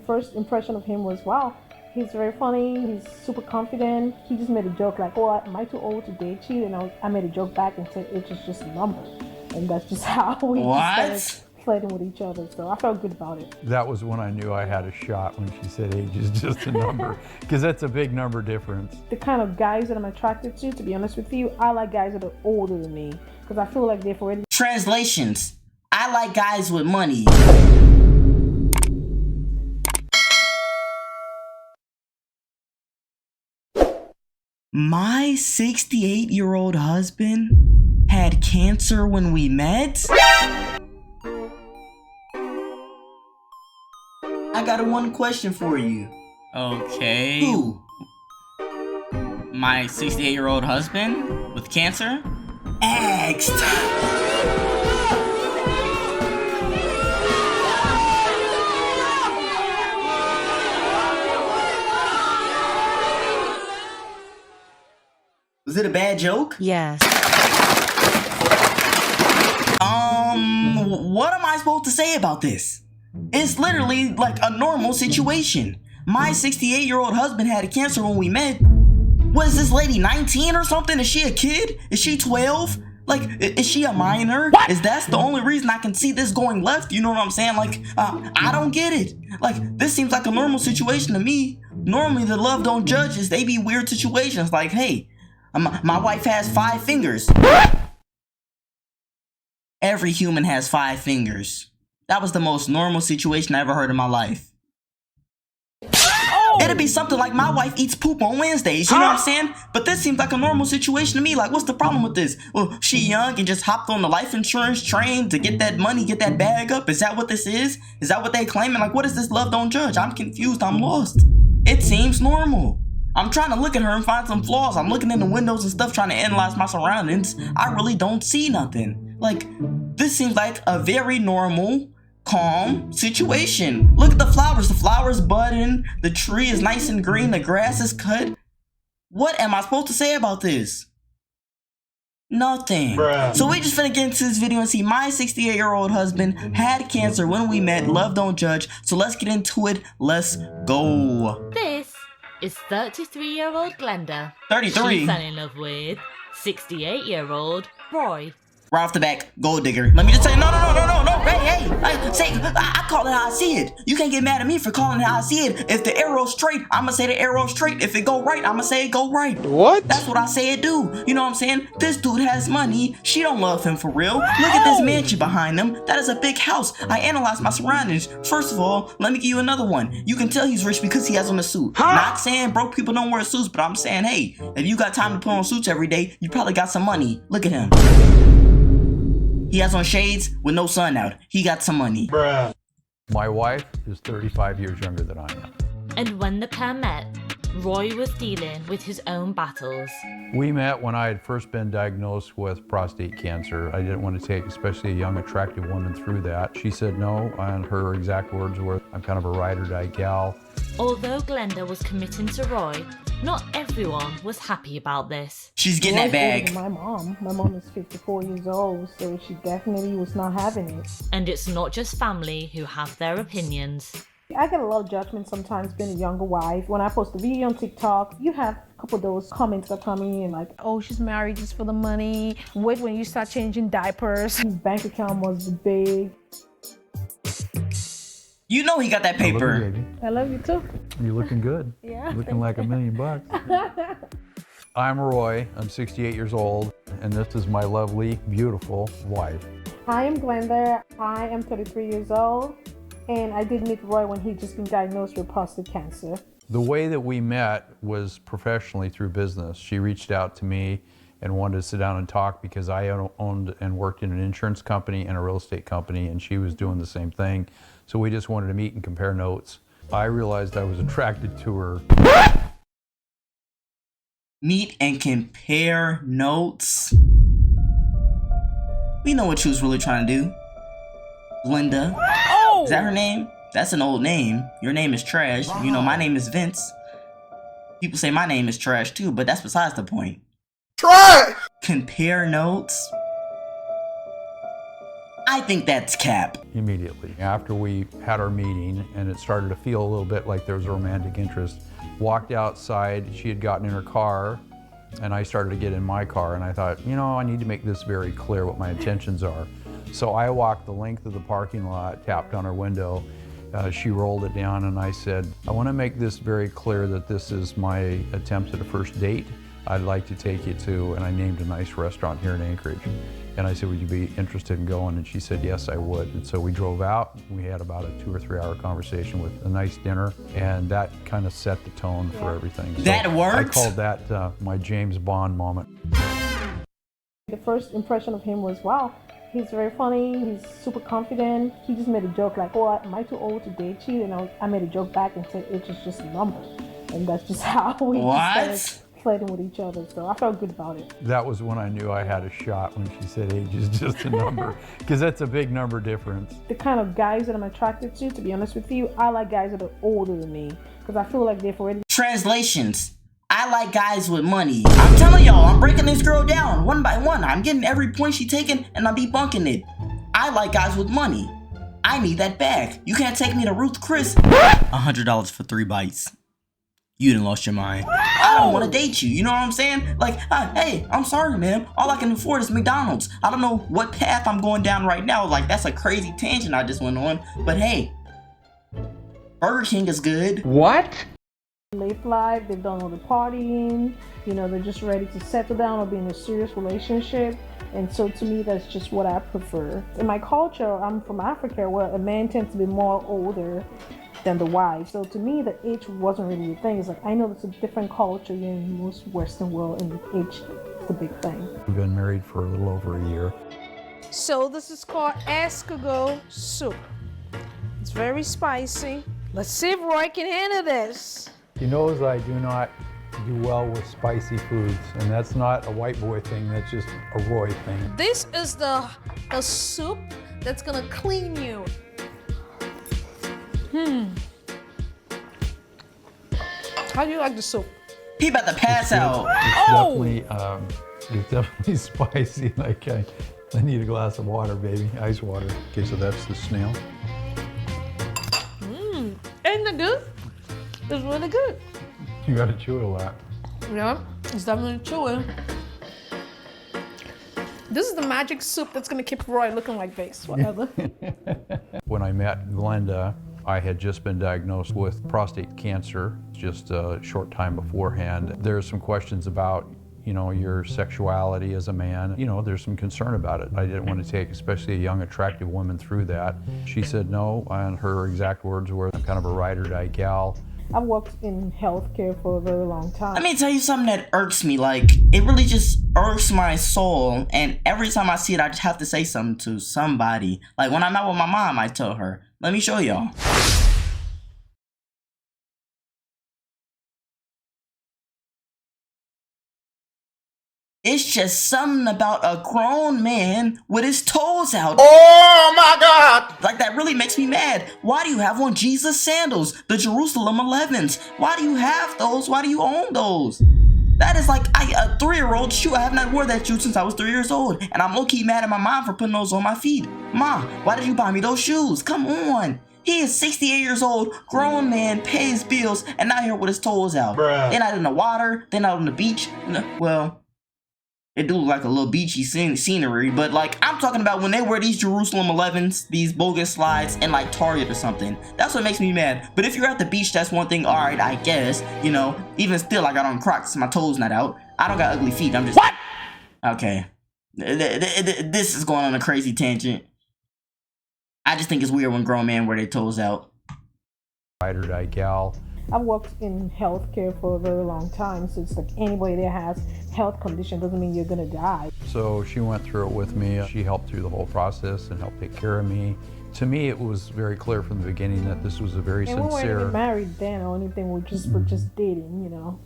first impression of him was, wow, he's very funny, he's super confident. He just made a joke like, oh, am I too old to date you? And I made a joke back and said, age is just a number. And that's just how we just started flirting with each other. So I felt good about it. That was when I knew I had a shot, when she said age is just a number, because that's a big number difference. The kind of guys that I'm attracted to be honest with you, I like guys that are older than me, because I feel like they've already... Translations: I like guys with money. My 68-year-old husband had cancer when we met? I got one question for you. Okay. Who? My 68-year-old husband with cancer? Asked. Was it a bad joke? Yes. What am I supposed to say about this? It's literally like a normal situation. My 68-year-old husband had cancer when we met. What is this lady, 19 or something? Is she a kid? Is she 12? Like, is she a minor? What? Is that the only reason I can see this going left? You know what I'm saying? Like, I don't get it. Like, this seems like a normal situation to me. Normally, the love don't judges. They be weird situations. Like, hey, my wife has 5 fingers. Every human has 5 fingers. That was the most normal situation I ever heard in my life. Oh. It'd be something like my wife eats poop on Wednesdays, you know what I'm saying? But this seems like a normal situation to me. Like, what's the problem with this? Well, she young and just hopped on the life insurance train to get that money, get that bag up. Is that what this is? Is that what they claiming? Like, what is this love don't judge? I'm confused. I'm lost. It seems normal. I'm trying to look at her and find some flaws. I'm looking in the windows and stuff, trying to analyze my surroundings. I really don't see nothing. Like, this seems like a very normal, calm situation. Look at the flowers budding, the tree is nice and green, the grass is cut. What am I supposed to say about this? Nothing. Bruh. So we just finna get into this video and see my 68-year-old husband had cancer when we met. Love don't judge. So let's get into it. Let's go. This is 33-year-old Glenda. 33? She fell in love with 68-year-old Roy. Right off the back, gold digger. Let me just say, no. Hey, say, I call it how I see it. You can't get mad at me for calling it how I see it. If the arrow's straight, I'ma say the arrow's straight. If it go right, I'ma say it go right. What? That's what I say it do. You know what I'm saying? This dude has money. She don't love him for real. Look at this mansion behind him. That is a big house. I analyzed my surroundings. First of all, let me give you another one. You can tell he's rich because he has on a suit. Not saying broke people don't wear suits, but I'm saying, hey, if you got time to put on suits every day, you probably got some money. Look at him. He has on shades with no sun out. He got some money. Bruh. My wife is 35 years younger than I am. And when the pair met, Roy was dealing with his own battles. We met when I had first been diagnosed with prostate cancer. I didn't want to take especially a young, attractive woman through that. She said no, and her exact words were, I'm kind of a ride or die gal. Although Glenda was committing to Roy, not everyone was happy about this. She's getting that bag. My mom is 54 years old, so she definitely was not having it. And it's not just family who have their opinions. I get a lot of judgment sometimes being a younger wife. When I post a video on TikTok, you have a couple of those comments that come in like, oh, she's married just for the money. Wait when you start changing diapers. His bank account was big. You know he got that paper. I love you too. You're looking good. Yeah. Looking like $1 million. I'm Roy. I'm 68 years old, and this is my lovely, beautiful wife. I am Glenda. I am 33 years old, and I did meet Roy when he'd just been diagnosed with prostate cancer. The way that we met was professionally through business. She reached out to me and wanted to sit down and talk because I owned and worked in an insurance company and a real estate company, and she was doing the same thing. So we just wanted to meet and compare notes. I realized I was attracted to her. Meet and compare notes? We know what she was really trying to do. Glenda. Oh! Is that her name? That's an old name. Your name is trash. You know, my name is Vince. People say my name is trash too, but that's besides the point. Trash! Compare notes? I think that's cap. Immediately after we had our meeting and it started to feel a little bit like there was a romantic interest, walked outside, she had gotten in her car and I started to get in my car and I thought, you know, I need to make this very clear what my intentions are. So I walked the length of the parking lot, tapped on her window, she rolled it down and I said, I want to make this very clear that this is my attempt at a first date. I'd like to take you to, and I named a nice restaurant here in Anchorage. And I said, would you be interested in going? And she said, yes, I would. And so we drove out. We had about a 2 or 3 hour conversation with a nice dinner. And that kind of set the tone for everything. So That works? I called that my James Bond moment. The first impression of him was, wow, he's very funny, he's super confident. He just made a joke like, oh, am I too old to date you? And I made a joke back and said, age is just a number. And that's just how we just started flirting with each other. So I felt good about it. That was when I knew I had a shot, when she said age is just a number, because that's a big number difference. The kind of guys that I'm attracted to be honest with you, I like guys that are older than me because I feel like they've already... Translations. I like guys with money. I'm telling y'all, I'm breaking this girl down one by one. I'm getting every point she taking and I'm debunking it. I like guys with money. I need that bag. You can't take me to Ruth Chris. $100 for 3 bites. You done lost your mind. I don't want to date you. You know what I'm saying? Like, hey, I'm sorry, man. All I can afford is McDonald's. I don't know what path I'm going down right now. Like, that's a crazy tangent I just went on. But hey, Burger King is good. What? Live life, they've done all the partying, you know, they're just ready to settle down or be in a serious relationship. And so to me, that's just what I prefer. In my culture, I'm from Africa, where a man tends to be more older than the wife. So to me, the age wasn't really a thing. It's like, I know it's a different culture in most Western world, and age is the big thing. We've been married for a little over a year. So this is called escargot soup. It's very spicy. Let's see if Roy can handle this. He knows I do not do well with spicy foods, and that's not a white boy thing, that's just a Roy thing. This is the soup that's gonna clean you. How do you like the soup? He about to pass out. It's definitely spicy. Like I need a glass of water, baby, ice water. Okay, so that's the snail. Ain't it good? It's really good. You gotta chew it a lot. Yeah, it's definitely chewy. This is the magic soup that's gonna keep Roy looking like this, whatever. When I met Glenda, I had just been diagnosed with prostate cancer just a short time beforehand. There's some questions about, you know, your sexuality as a man. You know, there's some concern about it. I didn't want to take, especially a young, attractive woman through that. She said no, and her exact words were, I'm kind of a ride or die gal. I've worked in healthcare for a very long time. Let me tell you something that irks me. Like, it really just irks my soul. And every time I see it, I just have to say something to somebody. Like, when I'm out with my mom, I tell her, let me show y'all. It's just something about a grown man with his toes out. Oh my God! Like, that really makes me mad. Why do you have on Jesus sandals? The Jerusalem 11s. Why do you have those? Why do you own those? That is like a 3-year-old shoe. I have not worn that shoe since I was 3 years old. And I'm low-key mad at my mom for putting those on my feet. Ma, why did you buy me those shoes? Come on. He is 68 years old, grown man, pays bills, and not here with his toes out. Bruh. They're not in the water. They're not on the beach. No, well, it do look like a little beachy scenery, but like, I'm talking about when they wear these Jerusalem 11s, these bogus slides, in like Target or something. That's what makes me mad. But if you're at the beach, that's one thing. All right, I guess. You know, even still, I got on Crocs. My toes not out. I don't got ugly feet. I'm just... What? Okay. This is going on a crazy tangent. I just think it's weird when grown men wear their toes out. Ride or die gal. I've worked in healthcare for a very long time, so it's like anybody that has health condition doesn't mean you're gonna die. So she went through it with me. She helped through the whole process and helped take care of me. To me, it was very clear from the beginning that this was a very And we weren't sincere... even married then or anything, we're just dating, you know.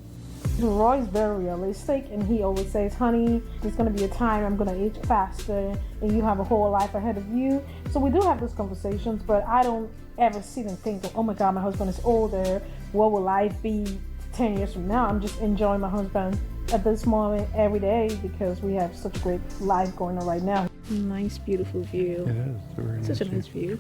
Roy's very realistic, and he always says, honey, there's gonna be a time I'm gonna age faster and you have a whole life ahead of you. So we do have those conversations, but I don't ever sit and think that, oh my God, my husband is older, what will life be 10 years from now? I'm just enjoying my husband at this moment every day because we have such a great life going on right now. Nice, beautiful view. It is very Such a nice view.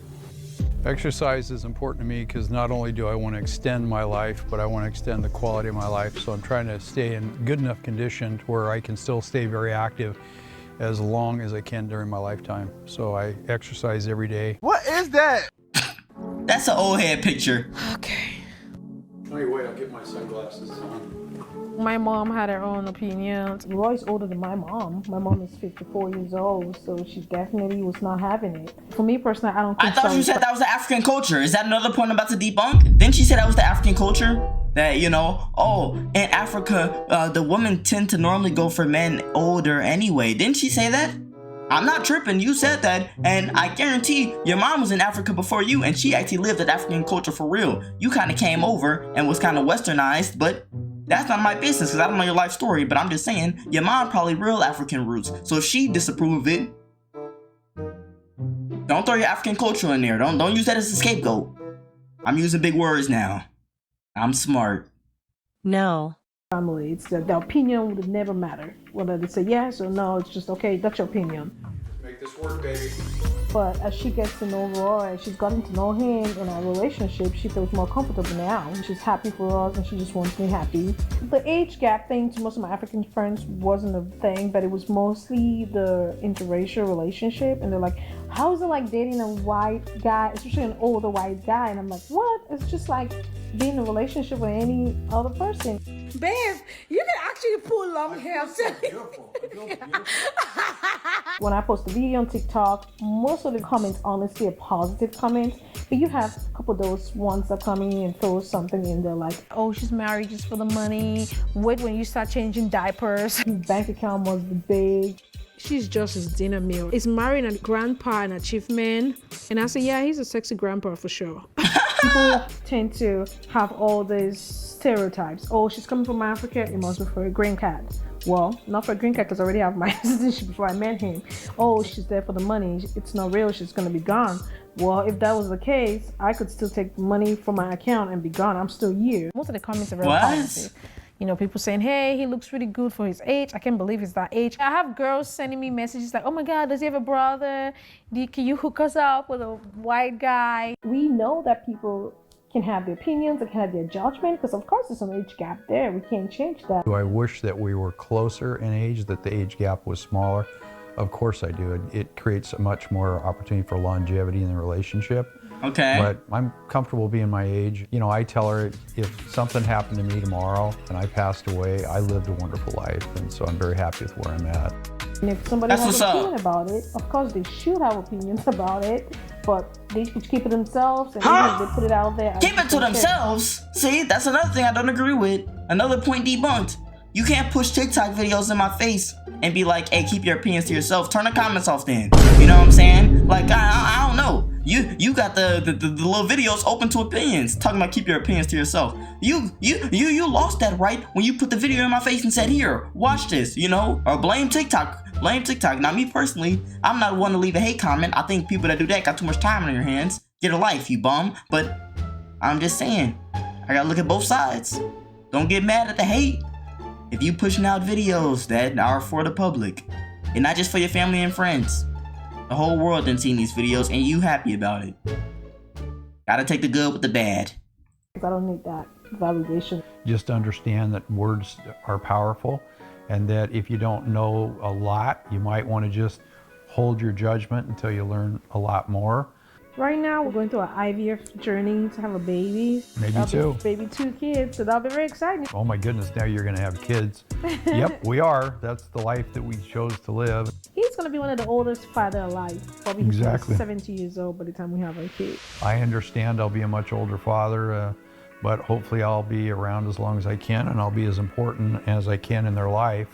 Exercise is important to me because not only do I want to extend my life, but I want to extend the quality of my life. So I'm trying to stay in good enough condition to where I can still stay very active as long as I can during my lifetime. So I exercise every day. What is that? That's an old head picture. Okay. Wait, I'll get my sunglasses on. My mom had her own opinions. Roy's older than my mom. My mom is 54 years old, so she definitely was not having it. For me personally, I don't think I thought so. you said that was the African culture. Is that another point I'm about to debunk? Didn't she say that was the African culture? That, you know, oh, in Africa, the women tend to normally go for men older anyway. Didn't she say that? I'm not tripping. You said that, and I guarantee your mom was in Africa before you, and she actually lived that African culture for real. You kind of came over and was kind of westernized, but that's not my business because I don't know your life story. But I'm just saying, your mom probably real African roots. So if she disapprove of it, don't throw your African culture in there. Don't use that as a scapegoat. I'm using big words now. I'm smart. No. Family, it's the opinion would never matter. Whether they say yes or no, it's just okay, that's your opinion. Make this work, baby. But as she gets to know Roy, she's gotten to know him in our relationship, she feels more comfortable now. She's happy for us and she just wants me happy. The age gap thing to most of my African friends wasn't a thing, but it was mostly the interracial relationship. And they're like, how is it like dating a white guy, especially an older white guy? And I'm like, what? It's just like being in a relationship with any other person. Babe, you can actually pull long hair. Beautiful. I feel beautiful. When I post a video on TikTok, most of the comments honestly are positive comments, but you have a couple of those ones that come in and throw something in there like, oh, she's married just for the money. Wait when you start changing diapers. His bank account must be big. She's just his dinner meal. Is marrying a grandpa an achievement? And I say, yeah, he's a sexy grandpa for sure. People tend to have all these stereotypes. Oh, she's coming from Africa, it must be for a green card. Well, not for a green card because I already have my citizenship before I met him. Oh, she's there for the money. It's not real. She's going to be gone. Well, if that was the case, I could still take money from my account and be gone. I'm still here. Most of the comments are very positive. You know, people saying, hey, he looks really good for his age. I can't believe he's that age. I have girls sending me messages like, oh my God, does he have a brother? Can you hook us up with a white guy? We know that people can have their opinions, they can have their judgment, because of course there's an age gap there. We can't change that. Do I wish that we were closer in age, that the age gap was smaller? Of course I do. It creates a much more opportunity for longevity in the relationship. Okay. But I'm comfortable being my age. You know, I tell her if something happened to me tomorrow and I passed away, I lived a wonderful life, and so I'm very happy with where I'm at. And if somebody has an opinion about it, of course they should have opinions about it, but they should keep it themselves, and even if they put it out there. Keep it to themselves? See, that's another thing I don't agree with. Another point debunked. You can't push TikTok videos in my face and be like, hey, keep your opinions to yourself. Turn the comments off then. You know what I'm saying? Like, I don't know. You got the little videos open to opinions, talking about keep your opinions to yourself. You lost that right when you put the video in my face and said, here, watch this, you know, or blame TikTok. Blame TikTok. Now, me personally, I'm not one to leave a hate comment. I think people that do that got too much time on their hands. Get a life, you bum. But I'm just saying, I gotta look at both sides. Don't get mad at the hate. If you pushing out videos that are for the public, and not just for your family and friends, the whole world done seen these videos and you happy about it. Gotta take the good with the bad. I don't need that validation. Just understand that words are powerful, and that if you don't know a lot, you might want to just hold your judgment until you learn a lot more. Right now, we're going through an IVF journey to have a baby. Maybe two. Maybe 2 kids, so that'll be very exciting. Oh my goodness, now you're going to have kids. Yep, we are. That's the life that we chose to live. He's going to be one of the oldest father alive. Probably Exactly. 70 years old by the time we have our kid. I understand I'll be a much older father, but hopefully I'll be around as long as I can, and I'll be as important as I can in their life.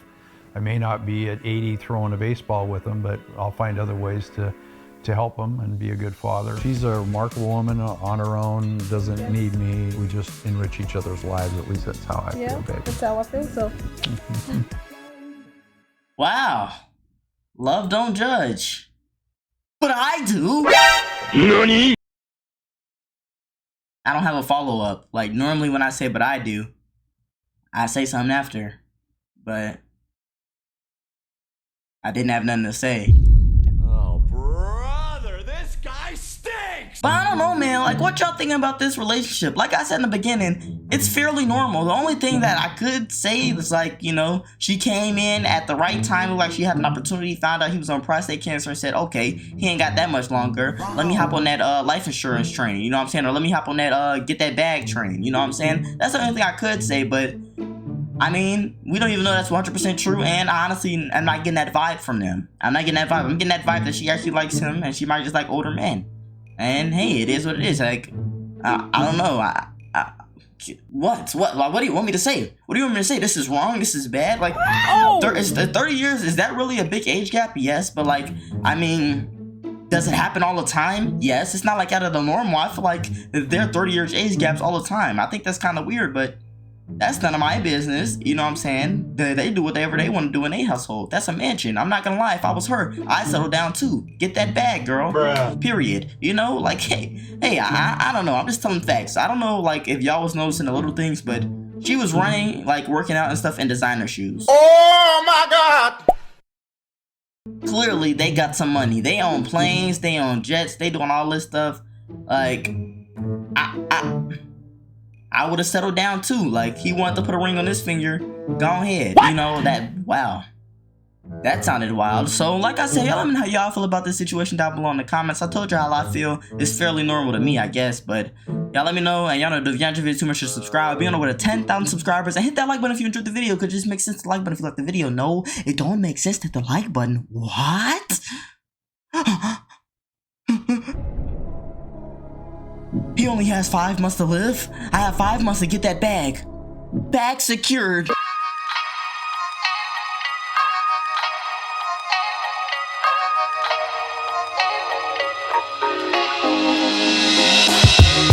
I may not be at 80 throwing a baseball with them, but I'll find other ways to help them and be a good father. She's a remarkable woman on her own, doesn't need me. We just enrich each other's lives. At least that's how I feel, baby. That's how I feel, so. Wow. Love don't judge. But I do. NANI? I don't have a follow-up. Like, normally when I say but I do, I say something after. But I didn't have nothing to say. But I don't know, man. Like, what y'all thinking about this relationship? Like I said in the beginning, it's fairly normal. The only thing that I could say is like, you know, she came in at the right time. Like she had an opportunity, found out he was on prostate cancer and said, okay, he ain't got that much longer. Let me hop on that life insurance train. You know what I'm saying? Or let me hop on that get that bag train. You know what I'm saying? That's the only thing I could say. But I mean, we don't even know that's 100% true, and honestly, I'm not getting that vibe from them. I'm not getting that vibe. I'm getting that vibe that she actually likes him, and she might just like older men. And hey, it is what it is. Like, I don't know. What do you want me to say? What do you want me to say? This is wrong. This is bad. Like, 30 years, is that really a big age gap? Yes, but like, I mean, does it happen all the time? Yes. It's not like out of the normal. I feel like there are 30 years age gaps all the time. I think that's kind of weird, but that's none of my business. You know what I'm saying? They do whatever they want to do in their household. That's a mansion. I'm not gonna lie. If I was her, I'd settle down too. Get that bag, girl. Bruh. Period. You know, like, hey, I don't know. I'm just telling facts. I don't know, like, if y'all was noticing the little things, but she was running, like, working out and stuff in designer shoes. Oh my God! Clearly, they got some money. They own planes. They own jets. They doing all this stuff. Like, I would have settled down too. Like, he wanted to put a ring on his finger. Go ahead. You know, wow. That sounded wild. So, like I said, y'all let me know how y'all feel about this situation down below in the comments. I told you how I feel. It's fairly normal to me, I guess. But y'all let me know. And y'all know, if y'all enjoyed the video too much, to subscribe. Be on the way to 10,000 subscribers. And hit that like button if you enjoyed the video. Because it just makes sense to like button if you like the video. No, it don't make sense to hit the like button. What? He only has 5 months to live. I have 5 months to get that bag. Bag secured.